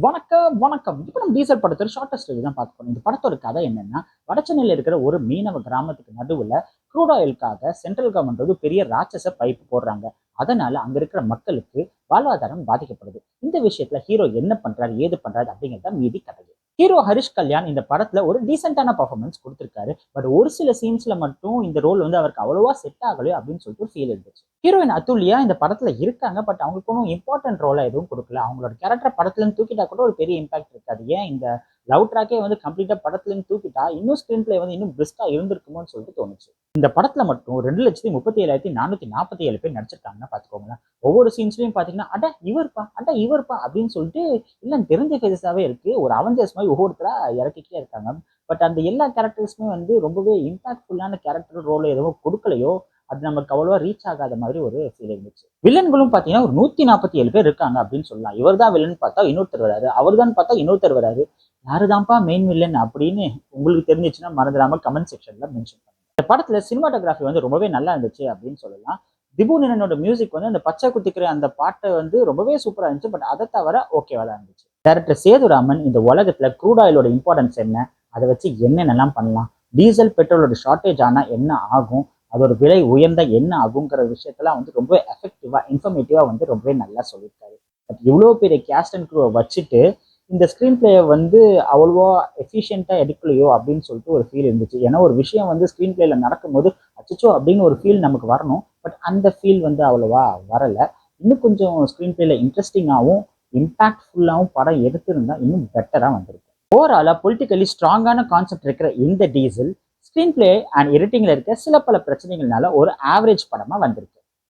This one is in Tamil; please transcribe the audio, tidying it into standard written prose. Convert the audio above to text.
வணக்கம் வணக்கம். இப்போ நம்ம டீசல் படத்தோட ஷார்ட்டஸ்ட் ரிவ்யூ தான் பார்க்க போறோம். இந்த படத்தோட கதை என்னன்னா, வடசென்னையில் இருக்கிற ஒரு மீனவ கிராமத்துக்கு நடுவுல க்ரூட் ஆயிலுக்காக சென்ட்ரல் கவர்மெண்ட் வந்து பெரிய ராட்சச பைப் போடுறாங்க. அதனால அங்க இருக்கிற மக்களுக்கு வாழ்வாதாரம் பாதிக்கப்படுது. இந்த விஷயத்துல ஹீரோ என்ன பண்றாரு, ஏது பண்றாரு அப்படிங்கிறத மீதி கதை. ஹீரோ ஹரிஷ் கல்யாண் இந்த படத்துல ஒரு டீசென்டான பர்ஃபார்மன்ஸ் கொடுத்திருக்காரு. பட் ஒரு சில சீன்ஸ்ல மட்டும் இந்த ரோல் வந்து அவருக்கு அவ்வளவா செட் ஆகலையோ அப்படின்னு சொல்லிட்டு ஒரு ஃபீல் இருந்துச்சு. ஹீரோயின் அதுல்யா இந்த படத்துல இருக்காங்க. பட் அவங்களுக்கு ஒன்றும் இம்பார்ட்டன்ட் ரோலா எதுவும் கொடுக்கல. அவங்களோட கேரக்டர் படத்துல இருந்து தூக்கிட்டா கூட ஒரு பெரிய இம்பாக்ட் இருக்காது. ஏன் இந்த லவ் ட்ராக்கே வந்து கம்ப்ளீட்டா படத்துல இருந்து தூக்கிட்டா இன்னும் ஸ்கிரீன் பிளே வந்து இன்னும் பெஸ்டா இருந்திருக்குமோன்னு சொல்லிட்டு தோணுச்சு. இந்த படத்துல மட்டும் 2,37,447 பேர் நடிச்சிருக்காங்கன்னா பாத்துக்கோங்களேன். ஒவ்வொரு சீன்ஸ்லயும் பாத்தீங்கன்னா அட இவர்ப்பா அப்படின்னு சொல்லிட்டு இல்ல தெரிஞ்ச ஃபேஸஸாவே இருக்கு. ஒரு அவெஞ்சர்ஸ் மாதிரி ஒவ்வொருத்தரா இறக்கிட்டே இருக்காங்க. பட் அந்த எல்லா கேரக்டர்ஸுமே வந்து ரொம்பவே இம்பாக்ட்ஃபுல்லான கேரக்டர் ரோல் எதுவும் கொடுக்கலையோ, அது நமக்கு அவ்வளவா ரீச் ஆகாத மாதிரி ஒரு ஃபீல் இருந்துச்சு. வில்லன்களும் பாத்தீங்கன்னா ஒரு 147 பேர் இருக்காங்க அப்படின்னு சொல்லலாம். இவர் தான் வில்லன் பார்த்தா இன்னொருத்தர் வராரு, அவர் தான் பார்த்தா இன்னொருத்தர் வராரு. யாருதான்ப்பா மெயின் வில்லன் அப்படின்னு உங்களுக்கு தெரிஞ்சிச்சுன்னா மறந்துடாம கமெண்ட் செக்ஷன்ல மென்ஷன் பண்ணுங்க. இந்த படத்துல சினிமாட்டோகிராஃபி வந்து ரொம்பவே நல்லா இருந்துச்சு அப்படின்னு சொல்லலாம். திபு நினனோட மியூசிக் வந்து அந்த பச்சை குத்திக்கிற அந்த பாட்டை வந்து ரொம்பவே சூப்பரா இருந்துச்சு. பட் அதை தவிர ஓகேவா தான் இருந்துச்சு. டைரக்டர் சேதுராமன் இந்த உலகத்துல க்ரூட் ஆயிலோட இம்பார்ட்டன்ஸ் என்ன, அதை வச்சு என்னென்னலாம் பண்ணலாம், டீசல் பெட்ரோலோட ஷார்ட்டேஜ் ஆனா என்ன ஆகும், அதோட விலை உயர்ந்தா என்ன ஆகுங்கிற விஷயத்தெல்லாம் வந்து ரொம்ப எஃபெக்டிவா இன்ஃபர்மேட்டிவா வந்து ரொம்பவே நல்லா சொல்லியிருக்காரு. பட் இவ்வளோ பெரிய கேஸ்ட் அண்ட் க்ரூவை வச்சுட்டு இந்த ஸ்க்ரீன் பிளேயை வந்து அவ்வளோவா எஃபிஷியண்டா எடுக்கலையோ அப்படின்னு சொல்லிட்டு ஒரு ஃபீல் இருந்துச்சு. ஏன்னா ஒரு விஷயம் வந்து ஸ்க்ரீன் பிளேல நடக்கும்போது அச்சோ அப்படின்னு ஒரு ஃபீல் நமக்கு வரணும். பட் அந்த ஃபீல் வந்து அவ்வளவா வரல. இன்னும் கொஞ்சம் ஸ்க்ரீன் பிளேல இன்ட்ரெஸ்டிங்காகவும் இம்பாக்ட்ஃபுல்லாகவும் படம் எடுத்திருந்தா இன்னும் பெட்டரா வந்திருக்கு. ஓவராலா பொலிட்டிக்கலி ஸ்ட்ராங்கான கான்செப்ட் இருக்கிற இந்த டீசல் ஸ்க்ரீன் பிளே அண்ட் எடிட்டிங்ல இருக்க சில பல பிரச்சனைகள்னால ஒரு ஆவரேஜ் படமா வந்திருக்கு.